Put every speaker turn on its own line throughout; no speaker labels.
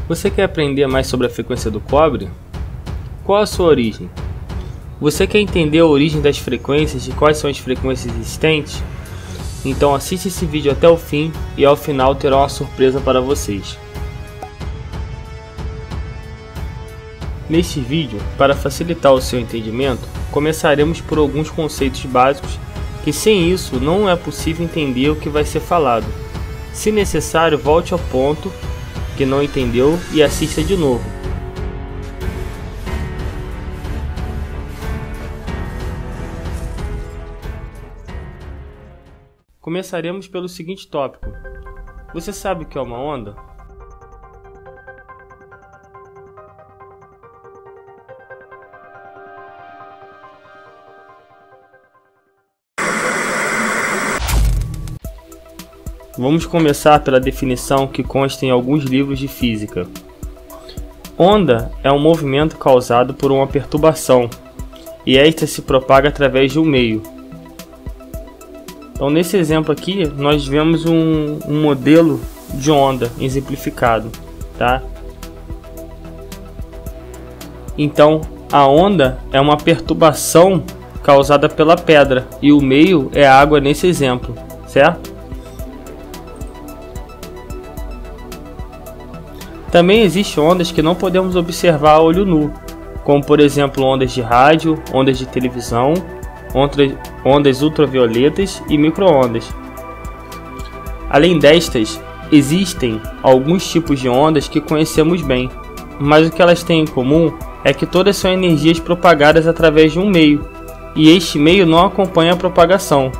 Você quer aprender mais sobre a frequência do cobre? Qual a sua origem? Você quer entender a origem das frequências e quais são as frequências existentes? Então assiste esse vídeo até o fim e ao final terá uma surpresa para vocês. Neste vídeo, para facilitar o seu entendimento, começaremos por alguns conceitos básicos que sem isso não é possível entender o que vai ser falado. Se necessário, volte ao ponto que não entendeu e assista de novo. Começaremos pelo seguinte tópico. Você sabe o que é uma onda? Vamos começar pela definição que consta em alguns livros de física. Onda é um movimento causado por uma perturbação, e esta se propaga através de um meio. Então, nesse exemplo aqui, nós vemos um modelo de onda exemplificado, tá? Então, a onda é uma perturbação causada pela pedra, e o meio é a água nesse exemplo, certo? Também existem ondas que não podemos observar a olho nu, como por exemplo ondas de rádio, ondas de televisão, ondas ultravioletas e micro-ondas. Além destas, existem alguns tipos de ondas que conhecemos bem, mas o que elas têm em comum é que todas são energias propagadas através de um meio, e este meio não acompanha a propagação.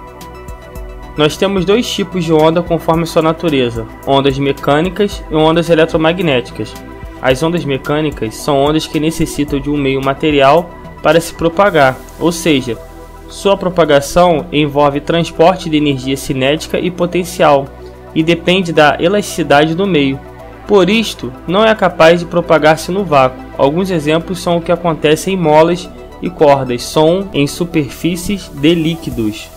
Nós temos dois tipos de onda conforme sua natureza, ondas mecânicas e ondas eletromagnéticas. As ondas mecânicas são ondas que necessitam de um meio material para se propagar, ou seja, sua propagação envolve transporte de energia cinética e potencial, e depende da elasticidade do meio. Por isto, não é capaz de propagar-se no vácuo. Alguns exemplos são o que acontece em molas e cordas, som em superfícies de líquidos.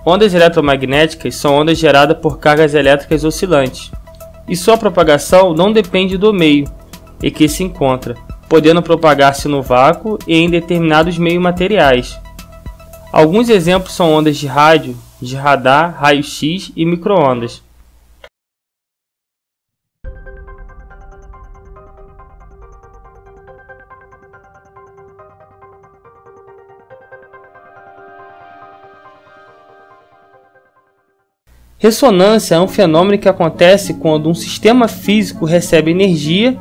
Ondas eletromagnéticas são ondas geradas por cargas elétricas oscilantes, e sua propagação não depende do meio em que se encontra, podendo propagar-se no vácuo e em determinados meios materiais. Alguns exemplos são ondas de rádio, de radar, raio-x e micro-ondas. Ressonância é um fenômeno que acontece quando um sistema físico recebe energia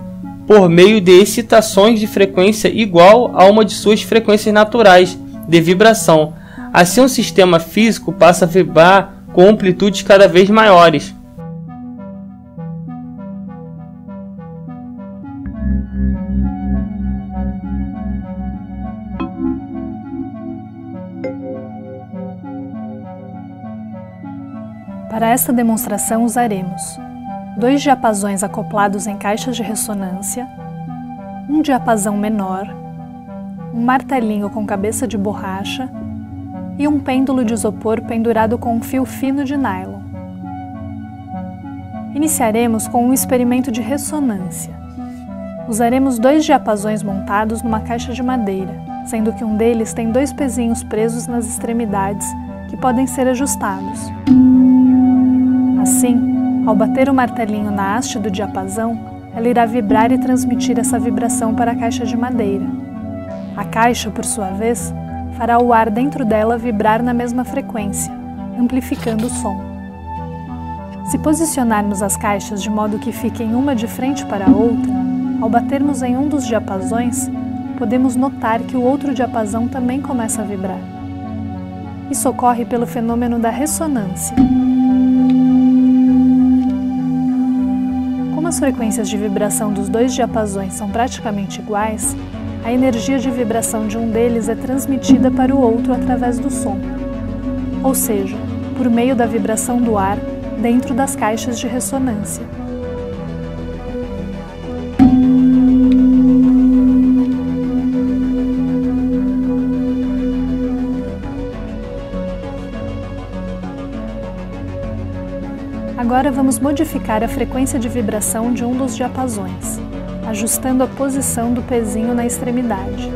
por meio de excitações de frequência igual a uma de suas frequências naturais de vibração. Assim, um sistema físico passa a vibrar com amplitudes cada vez maiores.
Para esta demonstração usaremos dois diapasões acoplados em caixas de ressonância, um diapasão menor, um martelinho com cabeça de borracha e um pêndulo de isopor pendurado com um fio fino de nylon. Iniciaremos com um experimento de ressonância. Usaremos dois diapasões montados numa caixa de madeira, sendo que um deles tem dois pezinhos presos nas extremidades que podem ser ajustados. Assim, ao bater o martelinho na haste do diapasão, ela irá vibrar e transmitir essa vibração para a caixa de madeira. A caixa, por sua vez, fará o ar dentro dela vibrar na mesma frequência, amplificando o som. Se posicionarmos as caixas de modo que fiquem uma de frente para a outra, ao batermos em um dos diapasões, podemos notar que o outro diapasão também começa a vibrar. Isso ocorre pelo fenômeno da ressonância. Como as frequências de vibração dos dois diapasões são praticamente iguais, a energia de vibração de um deles é transmitida para o outro através do som, ou seja, por meio da vibração do ar dentro das caixas de ressonância. Agora vamos modificar a frequência de vibração de um dos diapasões, ajustando a posição do pezinho na extremidade.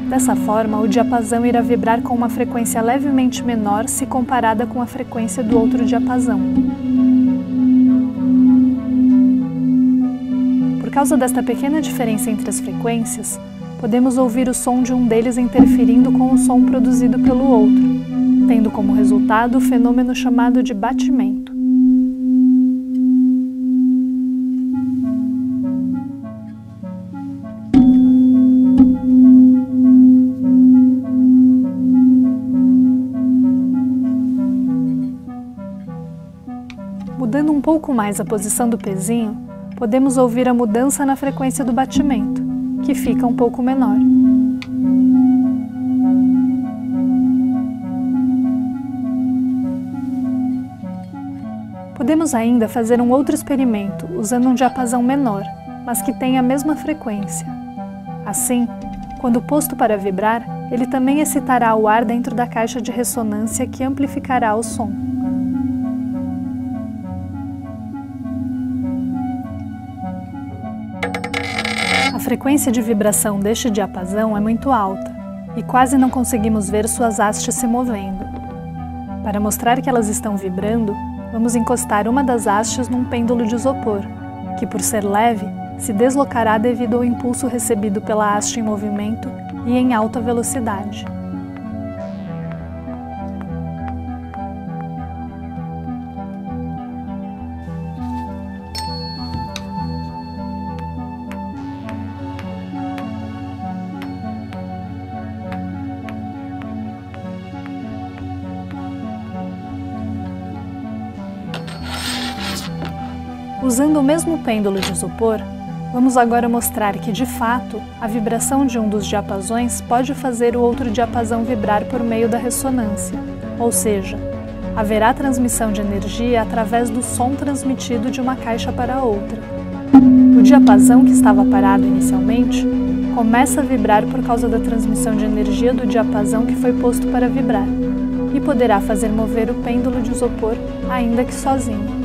Dessa forma, o diapasão irá vibrar com uma frequência levemente menor se comparada com a frequência do outro diapasão. Por causa desta pequena diferença entre as frequências, podemos ouvir o som de um deles interferindo com o som produzido pelo outro, tendo como resultado o fenômeno chamado de batimento. Mudando um pouco mais a posição do pezinho, podemos ouvir a mudança na frequência do batimento, que fica um pouco menor. Podemos ainda fazer um outro experimento usando um diapasão menor, mas que tem a mesma frequência. Assim, quando posto para vibrar, ele também excitará o ar dentro da caixa de ressonância que amplificará o som. A frequência de vibração deste diapasão é muito alta e quase não conseguimos ver suas hastes se movendo. Para mostrar que elas estão vibrando, vamos encostar uma das hastes num pêndulo de isopor, que por ser leve, se deslocará devido ao impulso recebido pela haste em movimento e em alta velocidade. Usando o mesmo pêndulo de isopor, vamos agora mostrar que, de fato, a vibração de um dos diapasões pode fazer o outro diapasão vibrar por meio da ressonância, ou seja, haverá transmissão de energia através do som transmitido de uma caixa para a outra. O diapasão que estava parado inicialmente começa a vibrar por causa da transmissão de energia do diapasão que foi posto para vibrar, e poderá fazer mover o pêndulo de isopor, ainda que sozinho.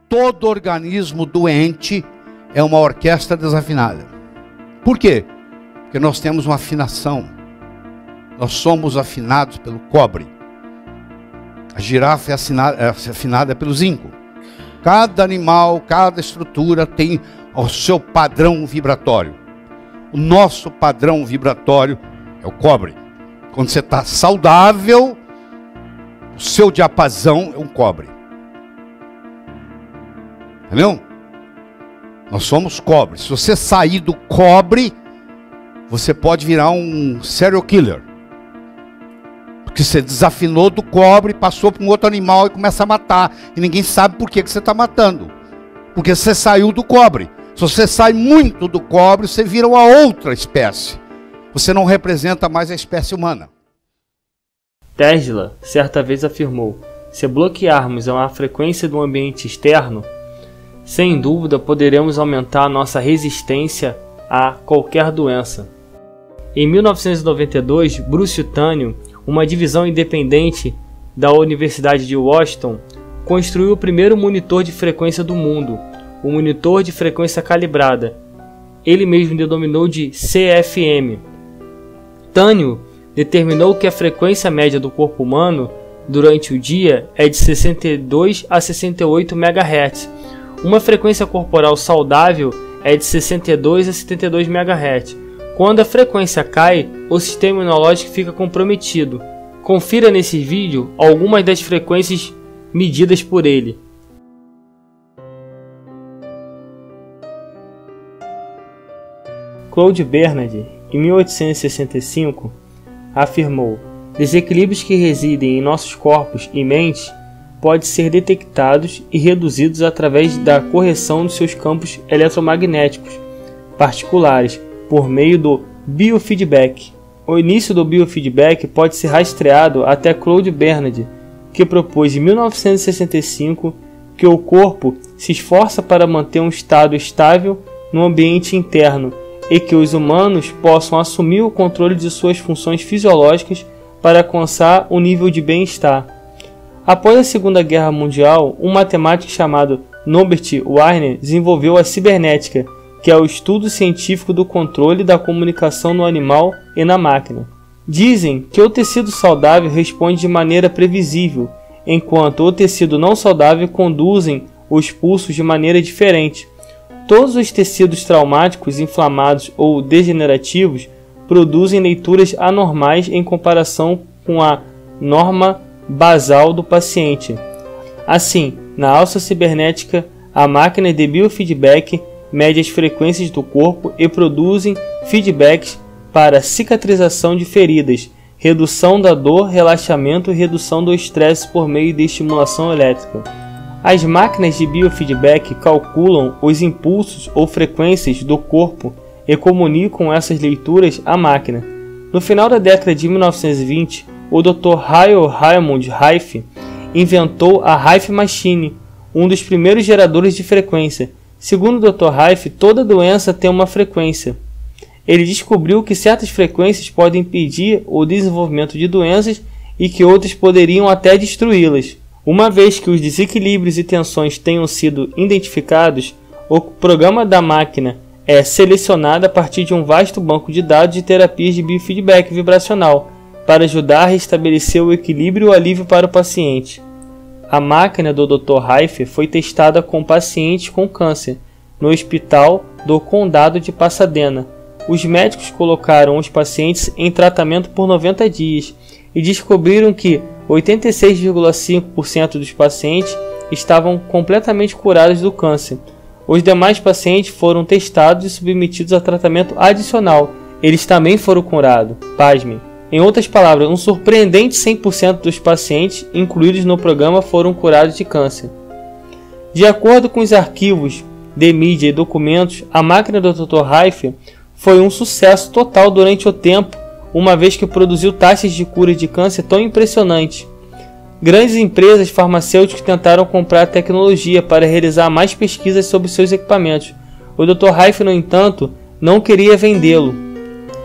Todo organismo doente é uma orquestra desafinada. Por quê? Porque nós temos uma afinação. Nós somos afinados pelo cobre. A girafa é afinada pelo zinco. Cada animal, cada estrutura tem o seu padrão vibratório. O nosso padrão vibratório é o cobre. Quando você está saudável, o seu diapasão é um cobre. Entendeu? Nós somos cobre. Se você sair do cobre, você pode virar um serial killer. Porque você desafinou do cobre, passou para um outro animal e começa a matar. E ninguém sabe por que você está matando. Porque você saiu do cobre. Se você sai muito do cobre, você vira uma outra espécie. Você não representa mais a espécie humana.
Tesla certa vez afirmou: se bloquearmos a frequência do ambiente externo, sem dúvida poderemos aumentar nossa resistência a qualquer doença. Em 1992, Bruce Tânio, uma divisão independente da Universidade de Washington, construiu o primeiro monitor de frequência do mundo, o monitor de frequência calibrada. Ele mesmo denominou de CFM. Tânio determinou que a frequência média do corpo humano durante o dia é de 62 a 68 MHz. Uma frequência corporal saudável é de 62 a 72 MHz. Quando a frequência cai, o sistema imunológico fica comprometido. Confira nesse vídeo algumas das frequências medidas por ele. Claude Bernard, em 1865, afirmou: desequilíbrios que residem em nossos corpos e mentes podem ser detectados e reduzidos através da correção dos seus campos eletromagnéticos particulares por meio do biofeedback. O início do biofeedback pode ser rastreado até Claude Bernard, que propôs em 1965 que o corpo se esforça para manter um estado estável no ambiente interno e que os humanos possam assumir o controle de suas funções fisiológicas para alcançar um nível de bem-estar. Após a Segunda Guerra Mundial, um matemático chamado Norbert Wiener desenvolveu a cibernética, que é o estudo científico do controle da comunicação no animal e na máquina. Dizem que o tecido saudável responde de maneira previsível, enquanto o tecido não saudável conduzem os pulsos de maneira diferente. Todos os tecidos traumáticos, inflamados ou degenerativos produzem leituras anormais em comparação com a norma basal do paciente. Assim, na alça cibernética, a máquina de biofeedback mede as frequências do corpo e produzem feedbacks para cicatrização de feridas, redução da dor, relaxamento e redução do estresse por meio de estimulação elétrica. As máquinas de biofeedback calculam os impulsos ou frequências do corpo e comunicam essas leituras à máquina. No final da década de 1920, o Dr. Raymond Rife inventou a Rife Machine, um dos primeiros geradores de frequência. Segundo o Dr. Rife, toda doença tem uma frequência. Ele descobriu que certas frequências podem impedir o desenvolvimento de doenças e que outras poderiam até destruí-las. Uma vez que os desequilíbrios e tensões tenham sido identificados, o programa da máquina é selecionado a partir de um vasto banco de dados de terapias de biofeedback vibracional para ajudar a restabelecer o equilíbrio e o alívio para o paciente. A máquina do Dr. Rife foi testada com pacientes com câncer no Hospital do Condado de Pasadena. Os médicos colocaram os pacientes em tratamento por 90 dias e descobriram que 86,5% dos pacientes estavam completamente curados do câncer. Os demais pacientes foram testados e submetidos a tratamento adicional. Eles também foram curados. Pasmem. Em outras palavras, um surpreendente 100% dos pacientes incluídos no programa foram curados de câncer. De acordo com os arquivos de mídia e documentos, a máquina do Dr. Rife foi um sucesso total durante o tempo, uma vez que produziu taxas de cura de câncer tão impressionantes. Grandes empresas farmacêuticas tentaram comprar a tecnologia para realizar mais pesquisas sobre seus equipamentos. O Dr. Rife, no entanto, não queria vendê-lo.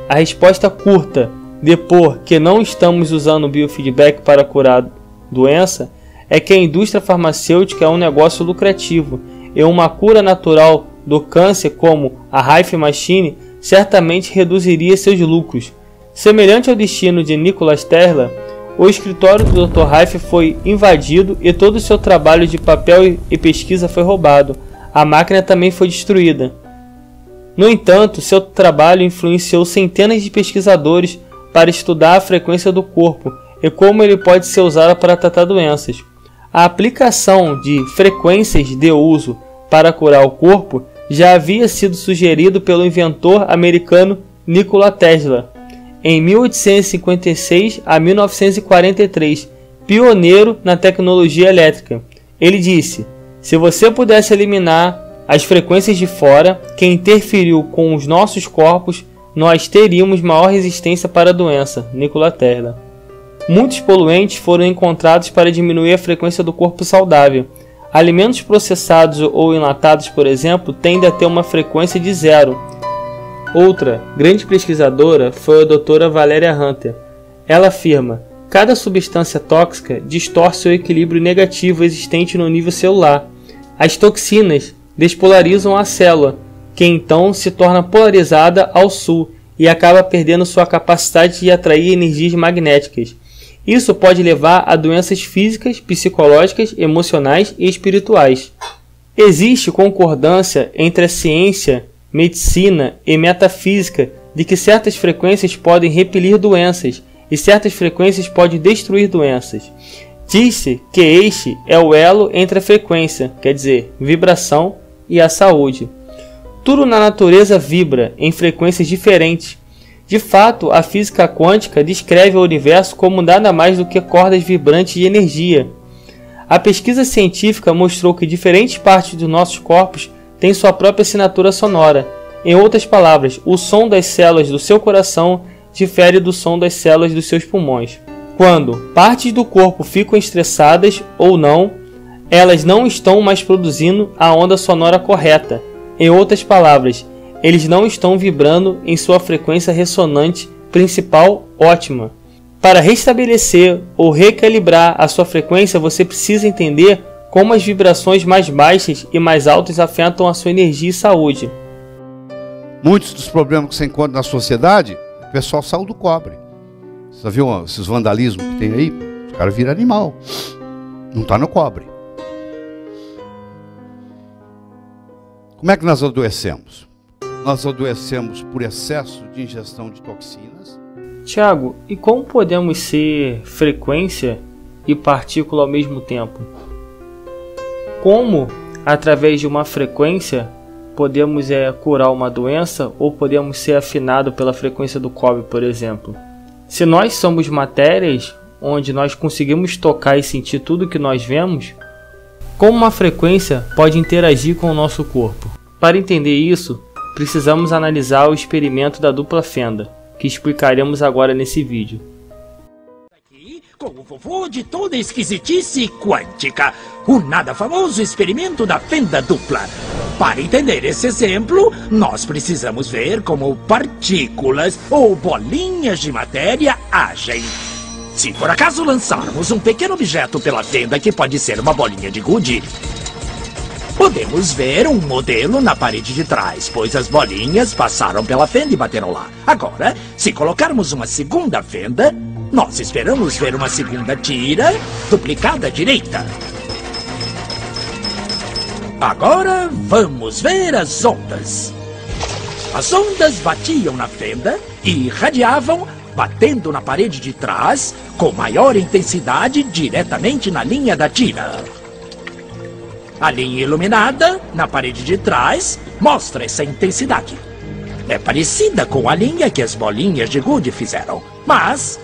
A resposta curta, depor que não estamos usando biofeedback para curar doença, é que a indústria farmacêutica é um negócio lucrativo e uma cura natural do câncer como a Rife Machine certamente reduziria seus lucros. Semelhante ao destino de Nikola Tesla, o escritório do Dr. Rife foi invadido e todo o seu trabalho de papel e pesquisa foi roubado. A máquina também foi destruída. No entanto, seu trabalho influenciou centenas de pesquisadores para estudar a frequência do corpo e como ele pode ser usado para tratar doenças. A aplicação de frequências de uso para curar o corpo já havia sido sugerido pelo inventor americano Nikola Tesla em 1856 a 1943, pioneiro na tecnologia elétrica. Ele disse: se você pudesse eliminar as frequências de fora que interferiu com os nossos corpos, nós teríamos maior resistência para a doença. Nikola Tesla. Muitos poluentes foram encontrados para diminuir a frequência do corpo saudável. Alimentos processados ou enlatados, por exemplo, tendem a ter uma frequência de 0. Outra grande pesquisadora foi a doutora Valeria Hunter. Ela afirma: cada substância tóxica distorce o equilíbrio negativo existente no nível celular. As toxinas despolarizam a célula, que então se torna polarizada ao sul e acaba perdendo sua capacidade de atrair energias magnéticas. Isso pode levar a doenças físicas, psicológicas, emocionais e espirituais. Existe concordância entre a ciência medicina e metafísica de que certas frequências podem repelir doenças e certas frequências podem destruir doenças. Diz-se que este é o elo entre a frequência, quer dizer, vibração, e a saúde. Tudo na natureza vibra em frequências diferentes. De fato, a física quântica descreve o universo como nada mais do que cordas vibrantes de energia. A pesquisa científica mostrou que diferentes partes dos nossos corpos têm sua própria assinatura sonora. Em outras palavras, o som das células do seu coração difere do som das células dos seus pulmões. Quando partes do corpo ficam estressadas ou não, elas não estão mais produzindo a onda sonora correta. Em outras palavras, eles não estão vibrando em sua frequência ressonante principal ótima. Para restabelecer ou recalibrar a sua frequência, você precisa entender como as vibrações mais baixas e mais altas afetam a sua energia e saúde.
Muitos dos problemas que você encontra na sociedade, o pessoal saiu do cobre. Você viu esses vandalismos que tem aí? Os caras viram animal. Não está no cobre. Como é que nós adoecemos? Nós adoecemos por excesso de ingestão de toxinas.
Tiago, e como podemos ser frequência e partícula ao mesmo tempo? Como, através de uma frequência, podemos curar uma doença ou podemos ser afinados pela frequência do cobre, por exemplo? Se nós somos matérias, onde nós conseguimos tocar e sentir tudo que nós vemos, como uma frequência pode interagir com o nosso corpo? Para entender isso, precisamos analisar o experimento da dupla fenda, que explicaremos agora nesse vídeo.
Aqui, com o vovô de toda esquisitice quântica, o nada famoso experimento da fenda dupla. Para entender esse exemplo, nós precisamos ver como partículas ou bolinhas de matéria agem. Se por acaso lançarmos um pequeno objeto pela fenda que pode ser uma bolinha de gude, podemos ver um modelo na parede de trás, pois as bolinhas passaram pela fenda e bateram lá. Agora, se colocarmos uma segunda fenda, nós esperamos ver uma segunda tira duplicada à direita. Agora vamos ver as ondas. As ondas batiam na fenda e irradiavam, batendo na parede de trás, com maior intensidade diretamente na linha da tira. A linha iluminada, na parede de trás, mostra essa intensidade. É parecida com a linha que as bolinhas de gude fizeram, mas,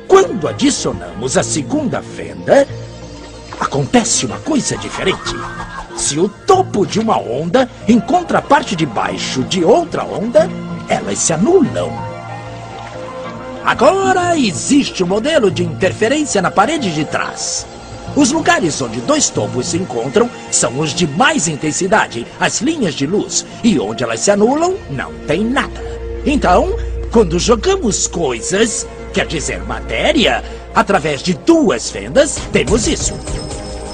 quando adicionamos a segunda fenda, acontece uma coisa diferente. Se o topo de uma onda encontra a parte de baixo de outra onda, elas se anulam. Agora existe um modelo de interferência na parede de trás. Os lugares onde dois topos se encontram são os de mais intensidade, as linhas de luz, e onde elas se anulam, não tem nada. Então, quando jogamos coisas, quer dizer matéria, através de duas fendas, temos isso.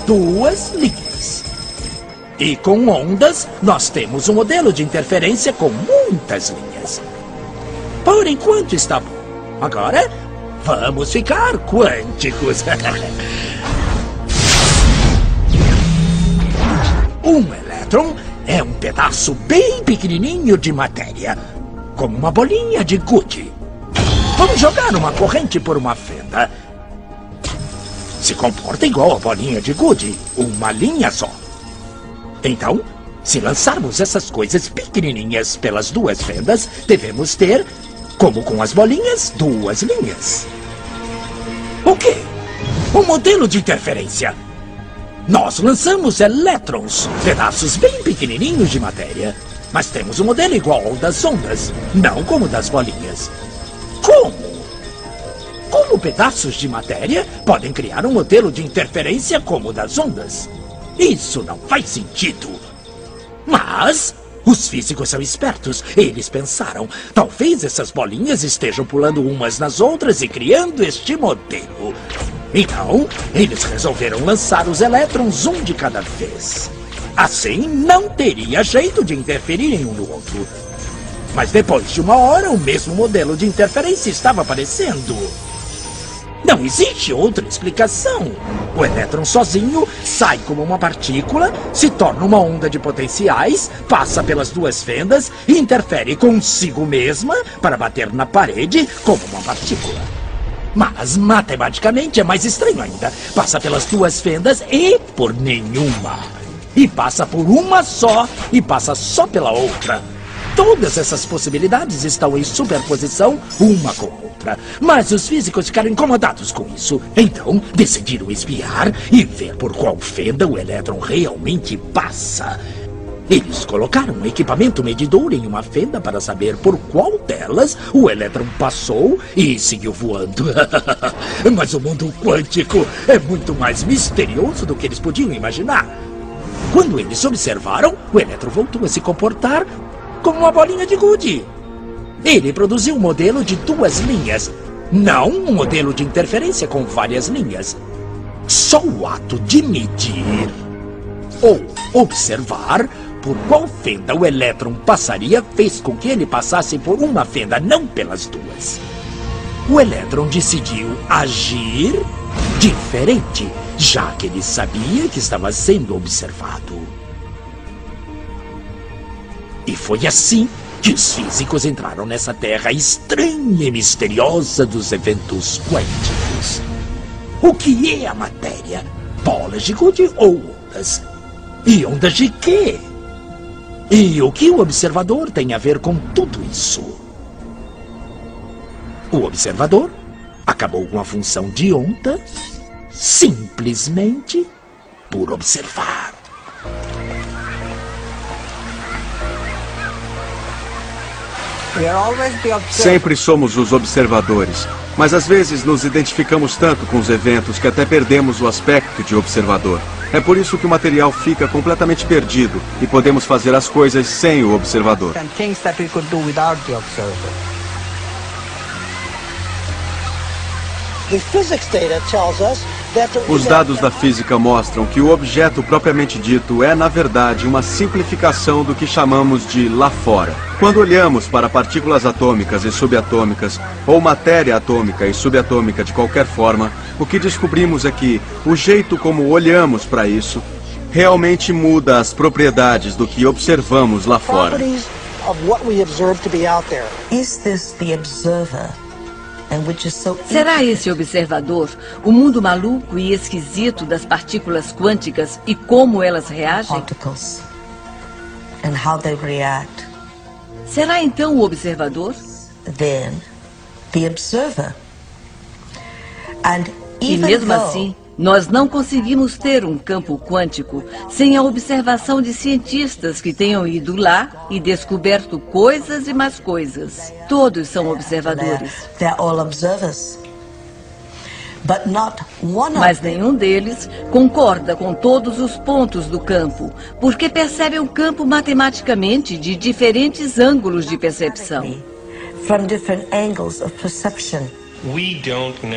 Duas linhas. E com ondas, nós temos um modelo de interferência com muitas linhas. Por enquanto está bom. Agora, vamos ficar quânticos. Um elétron é um pedaço bem pequenininho de matéria, como uma bolinha de gude. Vamos jogar uma corrente por uma fenda. Se comporta igual a bolinha de gude, uma linha só. Então, se lançarmos essas coisas pequenininhas pelas duas fendas, devemos ter, como com as bolinhas, duas linhas. O quê? Um modelo de interferência. Nós lançamos elétrons, pedaços bem pequenininhos de matéria, mas temos um modelo igual ao das ondas, não como o das bolinhas. Como? Como pedaços de matéria podem criar um modelo de interferência como o das ondas? Isso não faz sentido. Mas os físicos são espertos. Eles pensaram, talvez essas bolinhas estejam pulando umas nas outras e criando este modelo. Então, eles resolveram lançar os elétrons um de cada vez. Assim, não teria jeito de interferirem um no outro. Mas depois de uma hora, o mesmo modelo de interferência estava aparecendo. Não existe outra explicação. O elétron sozinho sai como uma partícula, se torna uma onda de potenciais, passa pelas duas fendas e interfere consigo mesma para bater na parede como uma partícula. Mas, matematicamente, é mais estranho ainda. Passa pelas duas fendas e por nenhuma. E passa por uma só e passa só pela outra. Todas essas possibilidades estão em superposição uma com a outra. Mas os físicos ficaram incomodados com isso. Então, decidiram espiar e ver por qual fenda o elétron realmente passa. Eles colocaram um equipamento medidor em uma fenda para saber por qual delas o elétron passou e seguiu voando. Mas o mundo quântico é muito mais misterioso do que eles podiam imaginar. Quando eles observaram, o elétron voltou a se comportar como uma bolinha de gude. Ele produziu um modelo de duas linhas, não um modelo de interferência com várias linhas. Só o ato de medir ou observar por qual fenda o elétron passaria fez com que ele passasse por uma fenda, não pelas duas. O elétron decidiu agir diferente, já que ele sabia que estava sendo observado. E foi assim que os físicos entraram nessa terra estranha e misteriosa dos eventos quânticos. O que é a matéria? Bolas de gude ou ondas? E ondas de quê? E o que o observador tem a ver com tudo isso? O observador acabou com a função de onda simplesmente por observar.
Sempre somos os observadores, mas às vezes nos identificamos tanto com os eventos que até perdemos o aspecto de observador. É por isso que o material fica completamente perdido e podemos fazer as coisas sem o observador. Os dados da física mostram que o objeto propriamente dito é, na verdade, uma simplificação do que chamamos de lá fora. Quando olhamos para partículas atômicas e subatômicas, ou matéria atômica e subatômica de qualquer forma, o que descobrimos é que o jeito como olhamos para isso realmente muda as propriedades do que observamos lá fora.
Será esse observador o mundo maluco e esquisito das partículas quânticas e como elas reagem? Será então o observador? E mesmo assim, nós não conseguimos ter um campo quântico sem a observação de cientistas que tenham ido lá e descoberto coisas e mais coisas. Todos são observadores. Mas nenhum deles concorda com todos os pontos do campo, porque percebe o campo matematicamente de diferentes ângulos de percepção.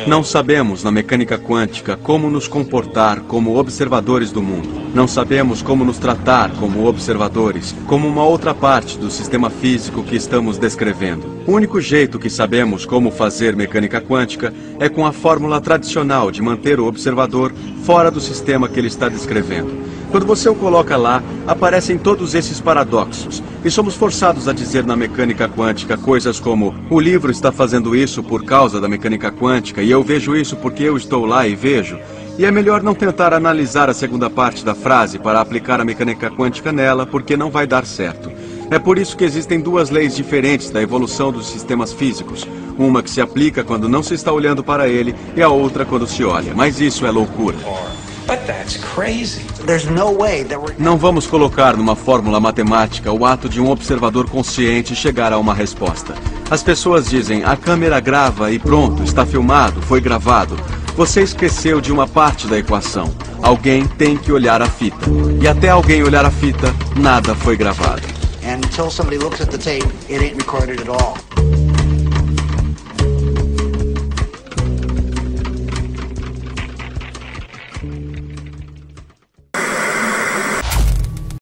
Não sabemos, na mecânica quântica, como nos comportar como observadores do mundo. Não sabemos como nos tratar como observadores, como uma outra parte do sistema físico que estamos descrevendo. O único jeito que sabemos como fazer mecânica quântica é com a fórmula tradicional de manter o observador fora do sistema que ele está descrevendo. Quando você o coloca lá, aparecem todos esses paradoxos. E somos forçados a dizer na mecânica quântica coisas como: o livro está fazendo isso por causa da mecânica quântica e eu vejo isso porque eu estou lá e vejo. E é melhor não tentar analisar a segunda parte da frase para aplicar a mecânica quântica nela, porque não vai dar certo. É por isso que existem duas leis diferentes da evolução dos sistemas físicos. Uma que se aplica quando não se está olhando para ele e a outra quando se olha. Mas isso é loucura. Não vamos colocar numa fórmula matemática o ato de um observador consciente chegar a uma resposta. As pessoas dizem: a câmera grava e pronto, está filmado, foi gravado. Você esqueceu de uma parte da equação. Alguém tem que olhar a fita. E até alguém olhar a fita, nada foi gravado.
And until somebody looks at the tape, it ain't recorded at all.